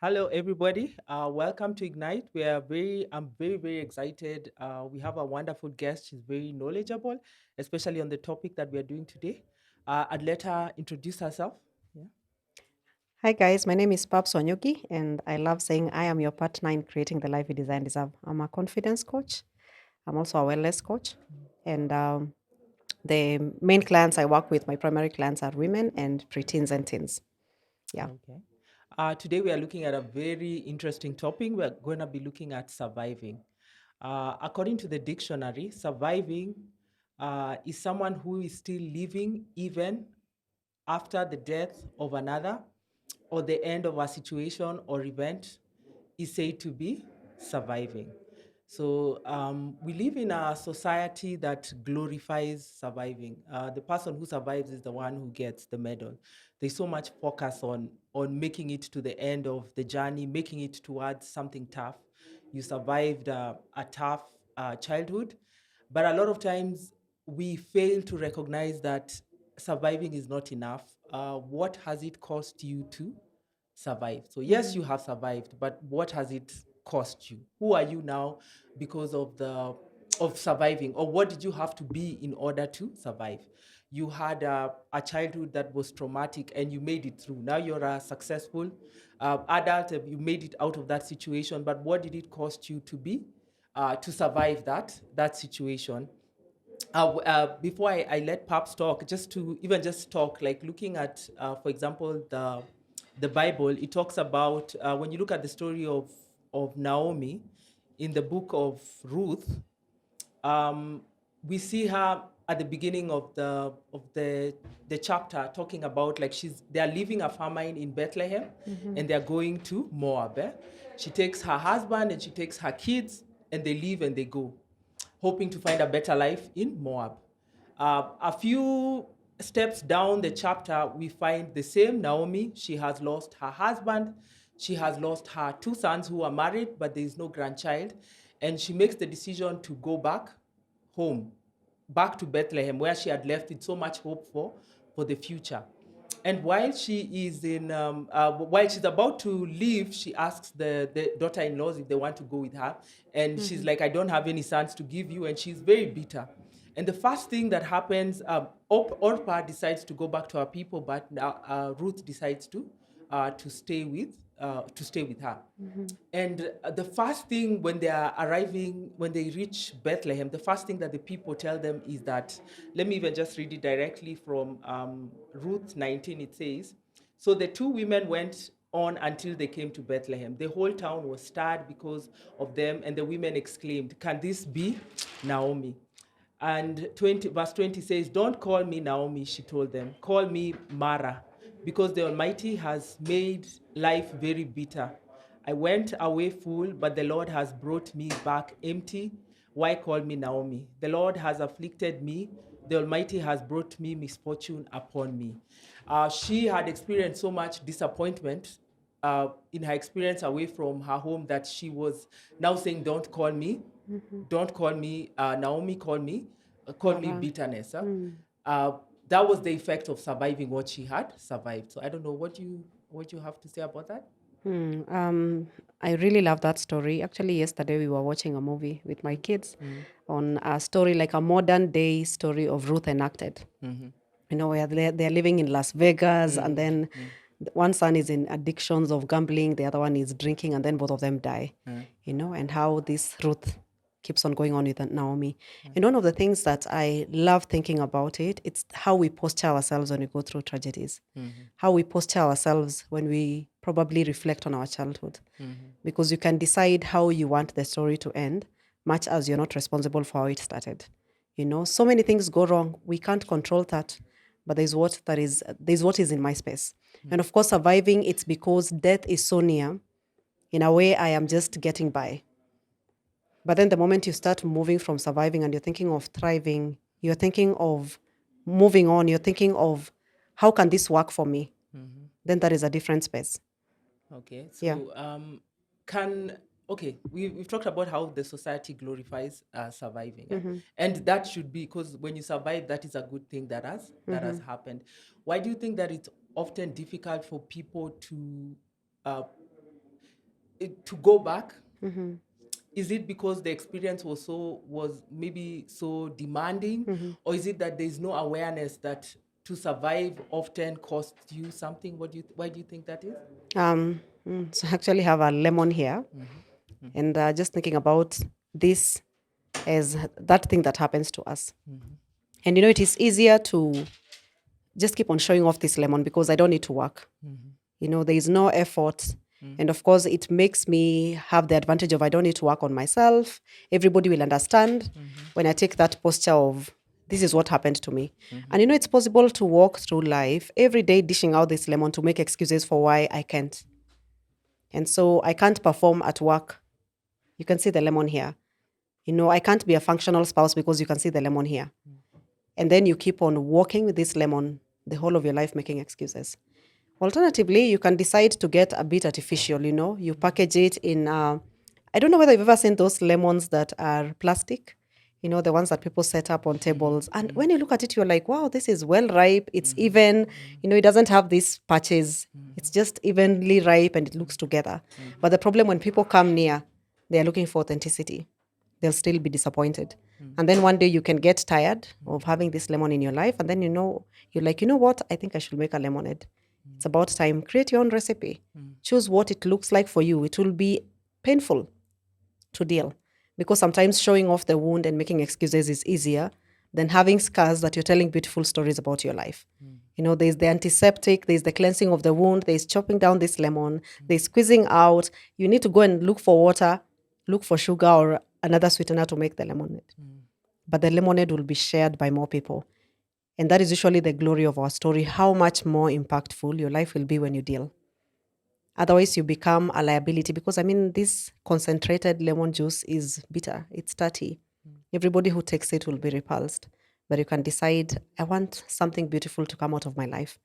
Hello, everybody. Welcome to Ignite. I'm very, very excited. We have a wonderful guest. She's very knowledgeable, especially on the topic that we are doing today. I'd let her introduce herself. Yeah. Hi guys, my name is Pap Sonyuki, and I love saying I am your partner in creating the life you design deserve. I'm a confidence coach. I'm also a wellness coach, and the main clients I work with, my primary clients are women and preteens and teens. Yeah. Okay. Today we are looking at a very interesting topic. We're going to be looking at surviving. According to the dictionary, surviving is someone who is still living even after the death of another or the end of a situation or event is said to be surviving. So we live in a society that glorifies surviving. The person who survives is the one who gets the medal. There's so much focus on making it to the end of the journey, making it towards something tough. You survived a tough childhood, but a lot of times we fail to recognize that surviving is not enough. What has it cost you to survive? So yes, you have survived, but what has it cost you? Who are you now because of surviving, or what did you have to be in order to survive? You had a childhood that was traumatic and you made it through. Now you're a successful adult. You made it out of that situation, but what did it cost you to be to survive that situation? Before I let Paps talk, just to even just talk, like looking at, for example, the Bible, it talks about when you look at the story of Naomi in the book of Ruth, um, we see her at the beginning of the chapter talking about like they are leaving a famine in Bethlehem and they're going to Moab. She takes her husband and she takes her kids and they leave and they go, hoping to find a better life in Moab. A few steps down the chapter, we find the same Naomi. She has lost her husband. She has lost her two sons who are married, but there is no grandchild. And she makes the decision to go back home, back to Bethlehem, where she had left with so much hope for the future. And while she's about to leave, she asks the daughter-in-laws if they want to go with her. And she's like, I don't have any sons to give you. And she's very bitter. And the first thing that happens, Orpah decides to go back to her people, but Ruth decides to stay with her. And the first thing when they are arriving, when they reach Bethlehem, the first thing that the people tell them is that, let me even just read it directly from Ruth 19. It says, so the two women went on until they came to Bethlehem. The whole town was stirred because of them, and the women exclaimed, can this be Naomi? And verse 20 says, don't call me Naomi, she told them. Call me Mara, because the Almighty has made life very bitter. I went away full, but the Lord has brought me back empty. Why call me Naomi? The Lord has afflicted me. The Almighty has brought me misfortune upon me. She had experienced so much disappointment in her experience away from her home that she was now saying, don't call me, don't call me Naomi, call me Mara. bitterness. Uh, that was the effect of surviving what she had survived. So I don't know what you have to say about that. Hmm. I really love that story. Actually, yesterday we were watching a movie with my kids on a story like a modern day story of Ruth enacted. Where they're living in Las Vegas, and then one son is in addictions of gambling, the other one is drinking, and then both of them die. And how this Ruth keeps on going on with Naomi. And one of the things that I love thinking about it's how we posture ourselves when we go through tragedies, how we posture ourselves when we probably reflect on our childhood. Because you can decide how you want the story to end, much as you're not responsible for how it started. So many things go wrong. We can't control that, but there's what is in my space. And of course, surviving, it's because death is so near. In a way, I am just getting by. But then the moment you start moving from surviving and you're thinking of thriving, you're thinking of moving on, you're thinking of how can this work for me? Then that is a different space. Okay, Yeah. so can we've talked about how the society glorifies surviving, and that should be because when you survive, that is a good thing that has happened. Why do you think that it's often difficult for people to uh, to go back? Is it because the experience was maybe so demanding, or is it that there's no awareness that to survive often costs you something? Why do you think that is? So I actually have a lemon here, and just thinking about this as that thing that happens to us. And it is easier to just keep on showing off this lemon because I don't need to work. There is no effort. And of course, it makes me have the advantage of I don't need to work on myself. Everybody will understand when I take that posture of this is what happened to me. And it's possible to walk through life every day dishing out this lemon to make excuses for why I can't. And so I can't perform at work. You can see the lemon here. I can't be a functional spouse because you can see the lemon here. And then you keep on walking with this lemon the whole of your life making excuses. Alternatively, you can decide to get a bit artificial, you package it in, I don't know whether you've ever seen those lemons that are plastic, the ones that people set up on tables. And when you look at it, you're like, wow, this is well ripe. It's even, it doesn't have these patches. It's just evenly ripe and it looks together. But the problem when people come near, they're looking for authenticity. They'll still be disappointed. And then one day you can get tired of having this lemon in your life. And then you're like, what? I think I should make a lemonade. It's about time. Create your own recipe. Choose what it looks like for you. It will be painful to deal because sometimes showing off the wound and making excuses is easier than having scars that you're telling beautiful stories about your life. There's the antiseptic, there's the cleansing of the wound, there's chopping down this lemon, there's squeezing out. You need to go and look for water, look for sugar or another sweetener to make the lemonade. But the lemonade will be shared by more people. And that is usually the glory of our story, how much more impactful your life will be when you deal. Otherwise, you become a liability because, this concentrated lemon juice is bitter. It's tart. Everybody who takes it will be repulsed. But you can decide, I want something beautiful to come out of my life,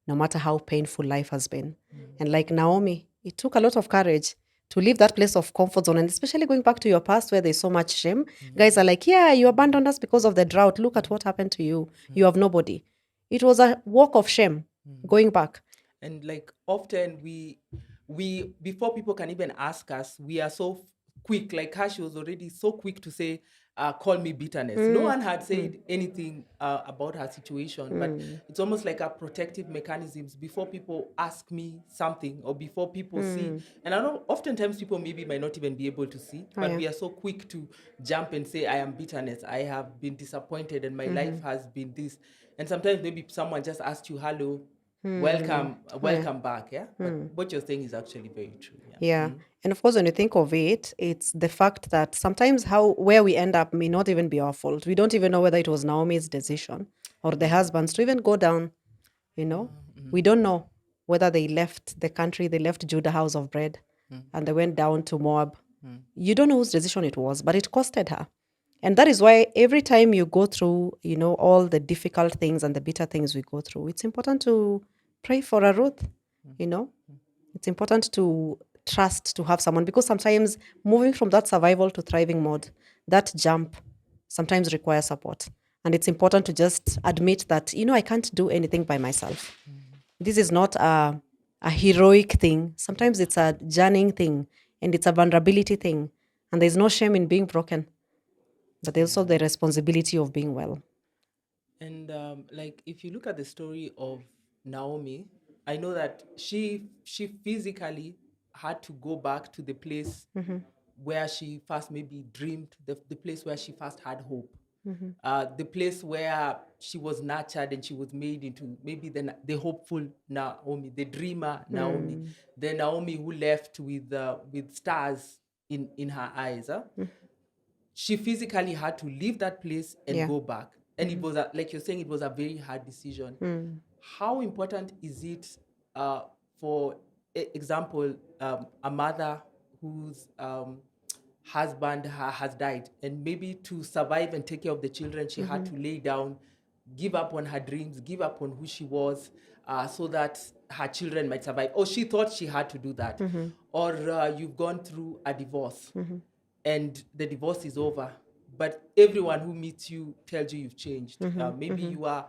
no matter how painful life has been. And like Naomi, it took a lot of courage to leave that place of comfort zone, and especially going back to your past where there's so much shame. Guys are like, yeah, you abandoned us because of the drought. Look at what happened to you. You have nobody. It was a walk of shame going back. And like often we before people can even ask us, we are so quick, like Kashi was already so quick to say, call me bitterness. No one had said anything about her situation, but it's almost like a protective mechanisms before people ask me something or before people see. And I know oftentimes people maybe might not even be able to see, but we are so quick to jump and say, I am bitterness. I have been disappointed and my life has been this. And sometimes maybe someone just asked you, hello, welcome back. Yeah. But what you're saying is actually very true. Yeah. And of course, when you think of it, it's the fact that sometimes where we end up may not even be our fault. We don't even know whether it was Naomi's decision or the husband's to even go down. We don't know whether they left the country, they left Judah house of bread and they went down to Moab. You don't know whose decision it was, but it costed her. And that is why every time you go through, all the difficult things and the bitter things we go through, it's important to pray for a Ruth, It's important to trust to have someone because sometimes moving from that survival to thriving mode, that jump sometimes requires support. And it's important to just admit that, I can't do anything by myself. This is not a heroic thing. Sometimes it's a journeying thing and it's a vulnerability thing. And there's no shame in being broken. But there's also the responsibility of being well. And like if you look at the story of Naomi, I know that she physically had to go back to the place where she first maybe dreamed, the place where she first had hope, the place where she was nurtured and she was made into maybe the hopeful Naomi, the dreamer Naomi, the Naomi who left with stars in her eyes. She physically had to leave that place and go back. And it was, like you're saying, it was a very hard decision. How important is it, for example, a mother whose husband has died, and maybe to survive and take care of the children, she had to lay down, give up on her dreams, give up on who she was, so that her children might survive. Or she thought she had to do that. Or you've gone through a divorce and the divorce is over, but everyone who meets you tells you you've changed. Maybe you are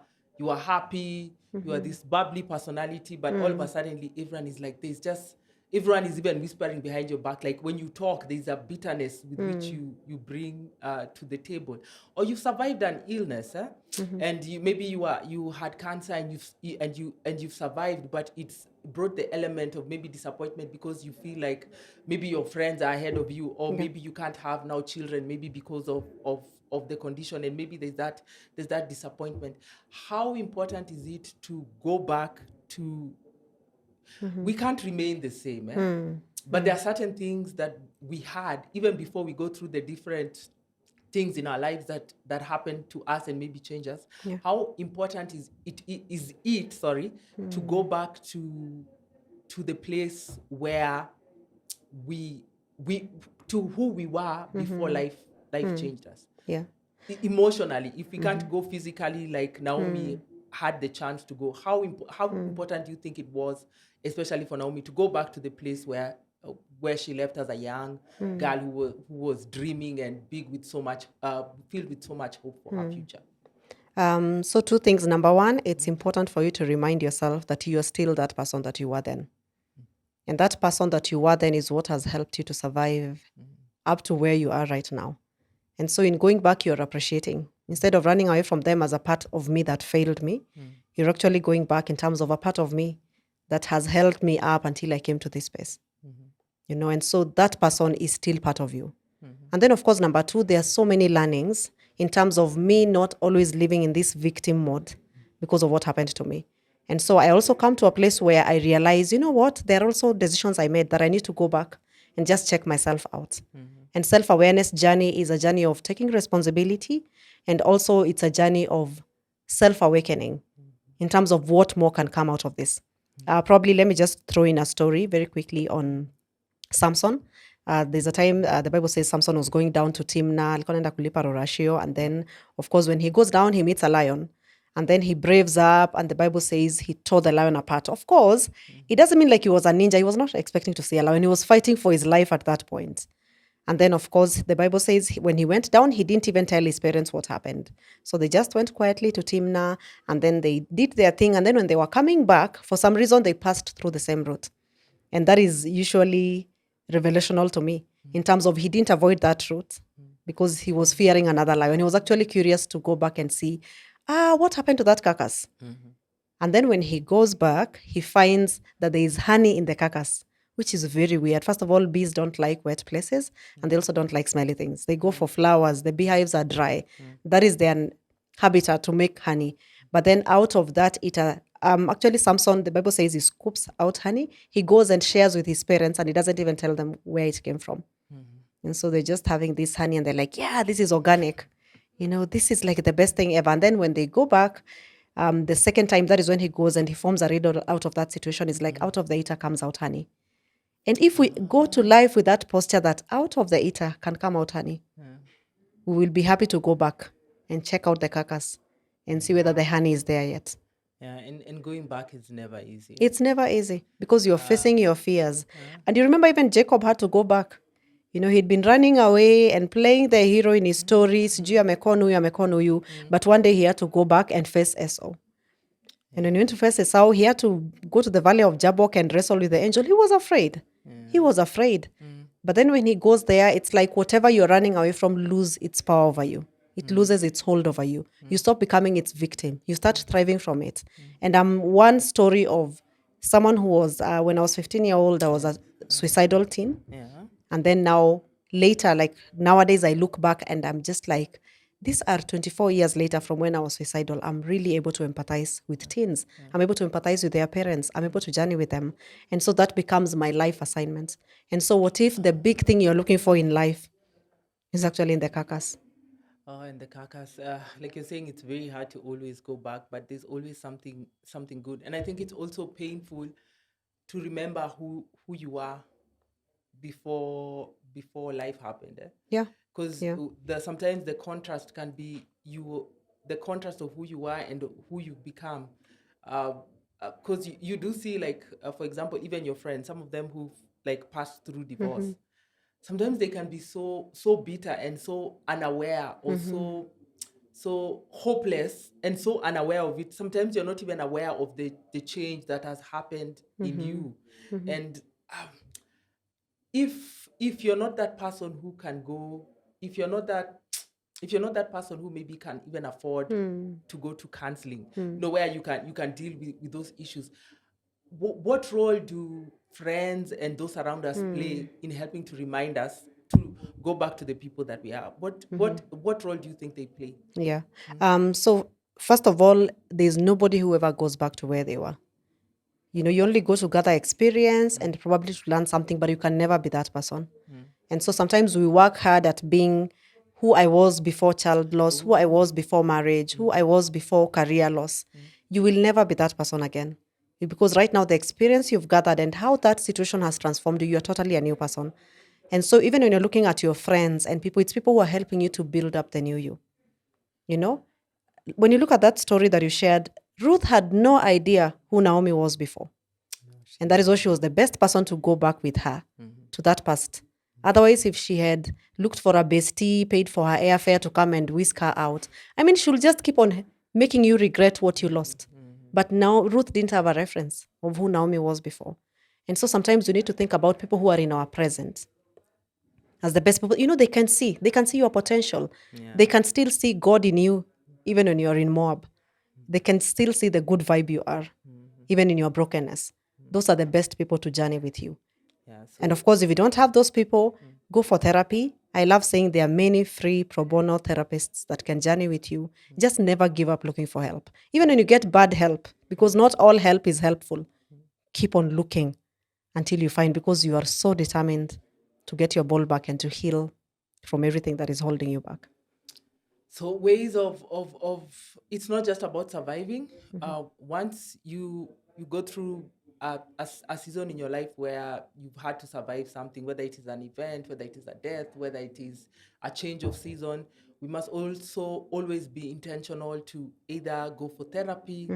happy, you are this bubbly personality, but all of a sudden everyone is like, there's just everyone is even whispering behind your back. Like when you talk, there's a bitterness with which you bring to the table. Or you survived an illness, and maybe you had cancer, and you've survived, but it's brought the element of maybe disappointment because you feel like maybe your friends are ahead of you, or Yeah. maybe you can't have now children, maybe because of the condition, and maybe there's that disappointment. How important is it to go back to, we can't remain the same, but there are certain things that we had even before we go through the different things in our lives that happen to us and maybe change us. Yeah. How important is it to go back to the place where we to who we were before life changed us, Yeah. emotionally. If we can't go physically, like Naomi had the chance to go, how important do you think it was, especially for Naomi, to go back to the place where she left as a young girl who was dreaming and big with so much filled with so much hope for her future? So two things. Number one, it's important for you to remind yourself that you are still that person that you were then. And that person that you were then is what has helped you to survive up to where you are right now. And so in going back, you're appreciating. Instead of running away from them as a part of me that failed me, you're actually going back in terms of a part of me that has held me up until I came to this space. And so that person is still part of you. And then, of course, number two, there are so many learnings in terms of me not always living in this victim mode because of what happened to me. And so I also come to a place where I realize, you know what, there are also decisions I made that I need to go back and just check myself out. And self-awareness journey is a journey of taking responsibility, and also it's a journey of self-awakening in terms of what more can come out of this. Probably let me just throw in a story very quickly on Samson. There's a time the Bible says Samson was going down to Timnah, alikuwa anaenda kulipa rorashio, and then, of course, when he goes down, he meets a lion. And then he braves up, and the Bible says he tore the lion apart. Of course, it doesn't mean like he was a ninja. He was not expecting to see a lion. He was fighting for his life at that point. And then, of course, the Bible says when he went down, he didn't even tell his parents what happened. So they just went quietly to Timnah, and then they did their thing. And then when they were coming back, for some reason, they passed through the same route. And that is usually revelational to me in terms of he didn't avoid that route because he was fearing another lion. He was actually curious to go back and see, what happened to that carcass? And then when he goes back, he finds that there is honey in the carcass, which is very weird. First of all, bees don't like wet places, and they also don't like smelly things. They go for flowers. The beehives are dry. That is their habitat to make honey. But then out of that, actually Samson, the Bible says he scoops out honey. He goes and shares with his parents, and he doesn't even tell them where it came from. And so they're just having this honey, and they're like, yeah, this is organic. This is like the best thing ever. And then when they go back, the second time, that is when he goes and he forms a riddle out of that situation. It's like, out of the eater comes out honey. And if we go to life with that posture that out of the eater can come out honey, we will be happy to go back and check out the carcass and see whether the honey is there yet. Yeah, and going back is never easy. It's never easy because you're facing your fears. And you remember even Jacob had to go back. He'd been running away and playing the hero in his stories, but one day he had to go back and face Esau. And when he went to face Esau, he had to go to the valley of Jabbok and wrestle with the angel. He was afraid. He was afraid. But then when he goes there, it's like whatever you're running away from loses its power over you. It loses its hold over you. You stop becoming its victim. You start thriving from it. And one story of someone who was, when I was 15-year-old, I was a suicidal teen. Yeah. And then now, later, like nowadays, I look back and I'm just like, these are 24 years later from when I was suicidal. I'm really able to empathize with teens. I'm able to empathize with their parents. I'm able to journey with them. And so that becomes my life assignment. And so what if the big thing you're looking for in life is actually in the carcass? Oh, and the carcass, like you're saying, it's very hard to always go back, but there's always something good. And I think it's also painful to remember who you are before life happened. Yeah. Because sometimes the contrast can be the contrast of who you are and who you've become. Because you do see, like, for example, even your friends, some of them who've like passed through divorce, sometimes they can be so bitter and so unaware, or so hopeless and so unaware of it. Sometimes you're not even aware of the change that has happened in you. And um, if you're not that person who can go, if you're not that if you're not that person who maybe can even afford to go to counseling, where you can deal with those issues, what role do friends and those around us play in helping to remind us to go back to the people that we are? What role do you think they play? Yeah. So first of all, there's nobody who ever goes back to where they were. You only go to gather experience and probably to learn something, but you can never be that person. And so sometimes we work hard at being who I was before child loss, who I was before marriage, who I was before career loss. You will never be that person again. Because right now, the experience you've gathered and how that situation has transformed you, you're totally a new person. And so even when you're looking at your friends and people, it's people who are helping you to build up the new you. You know, when you look at that story that you shared, Ruth had no idea who Naomi was before. And that is why she was the best person to go back with her to that past. Otherwise, if she had looked for a bestie, paid for her airfare to come and whisk her out, I mean, she'll just keep on making you regret what you lost. But now Ruth didn't have a reference of who Naomi was before. And so sometimes we need to think about people who are in our present as the best people. They can see your potential. They can still see God in you, even when you're in Moab. They can still see the good vibe you are, even in your brokenness. Those are the best people to journey with you. Yeah, And so of course, if you don't have those people, go for therapy. I love saying there are many free pro bono therapists that can journey with you. Just never give up looking for help. Even when you get bad help, because not all help is helpful. Keep on looking until you find, because you are so determined to get your ball back and to heal from everything that is holding you back. so ways of it's not just about surviving. Once you go through a season in your life where you've had to survive something, whether it is an event, whether it is a death, whether it is a change of season, we must also always be intentional to either go for therapy,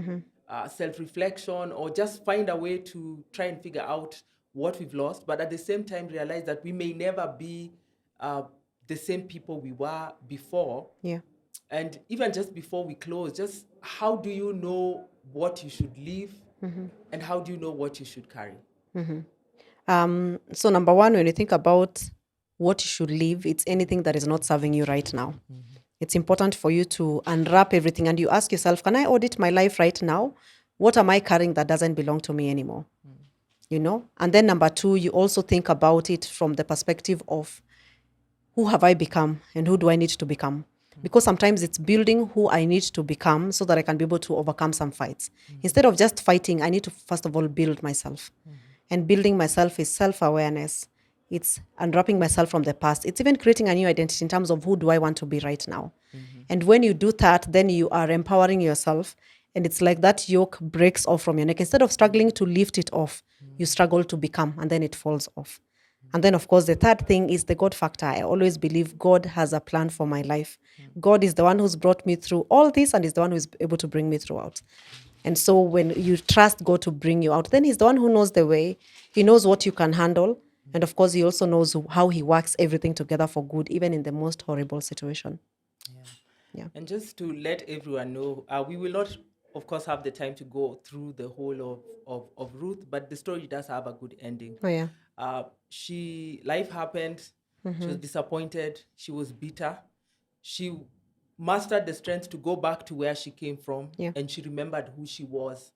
self-reflection, or just find a way to try and figure out what we've lost, but at the same time realize that we may never be uh, the same people we were before. Yeah. And even just before we close, just how do you know what you should leave, and how do you know what you should carry? So number one, when you think about what you should leave, it's anything that is not serving you right now. It's important for you to unwrap everything and you ask yourself, can I audit my life right now? What am I carrying that doesn't belong to me anymore? And then number two, you also think about it from the perspective of, who have I become and who do I need to become? Because sometimes it's building who I need to become so that I can be able to overcome some fights. Instead of just fighting, I need to first of all build myself. And building myself is self-awareness. It's unwrapping myself from the past. It's even creating a new identity in terms of, who do I want to be right now? And when you do that, then you are empowering yourself. And it's like that yoke breaks off from your neck. Instead of struggling to lift it off, you struggle to become, and then it falls off. And then, of course, the third thing is the God factor. I always believe God has a plan for my life. God is the one who's brought me through all this and is the one who's able to bring me throughout. And so when you trust God to bring you out, then he's the one who knows the way. He knows what you can handle. And of course, he also knows how he works everything together for good, even in the most horrible situation. Yeah. And just to let everyone know, we will not, of course, have the time to go through the whole of Ruth, but the story does have a good ending. Oh, yeah. Life happened. She was disappointed. She was bitter. She mustered the strength to go back to where she came from, Yeah. and she remembered who she was.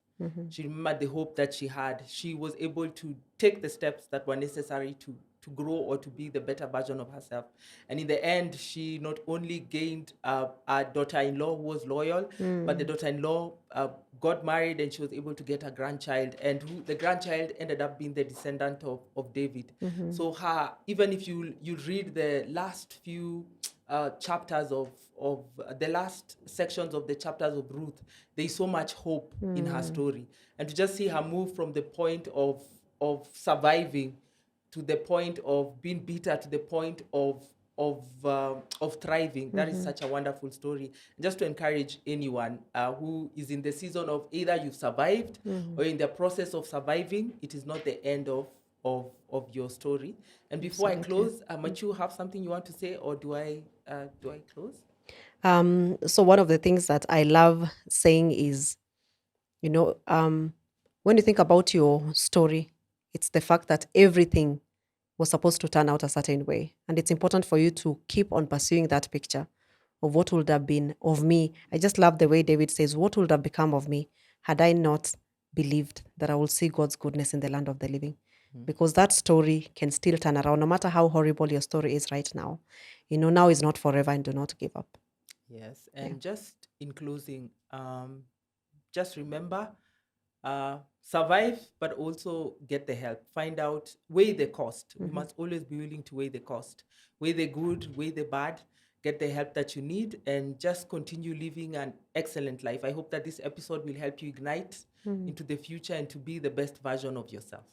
She remembered the hope that she had. She was able to take the steps that were necessary to grow or to be the better version of herself. And in the end, she not only gained a daughter-in-law who was loyal, but the daughter-in-law got married, and she was able to get a grandchild, and the grandchild ended up being the descendant of David. So even if you read the last few chapters of the last sections of the chapters of Ruth, there is so much hope in her story, and to just see her move from the point of surviving to the point of being bitter to the point of thriving. That is such a wonderful story. And just to encourage anyone who is in the season of either you've survived or in the process of surviving, it is not the end of your story. And before I close, Machu, have something you want to say, or do I close? So one of the things that I love saying is, when you think about your story, It's the fact that everything was supposed to turn out a certain way. And it's important for you to keep on pursuing that picture of what would have been of me. I just love the way David says, what would have become of me had I not believed that I will see God's goodness in the land of the living? Because that story can still turn around, no matter how horrible your story is right now. Now is not forever, and do not give up. Yes, and just in closing, just remember, survive, but also get the help. Find out, weigh the cost. We must always be willing to weigh the cost, weigh the good, weigh the bad, get the help that you need, and just continue living an excellent life. I hope that this episode will help you ignite into the future and to be the best version of yourself.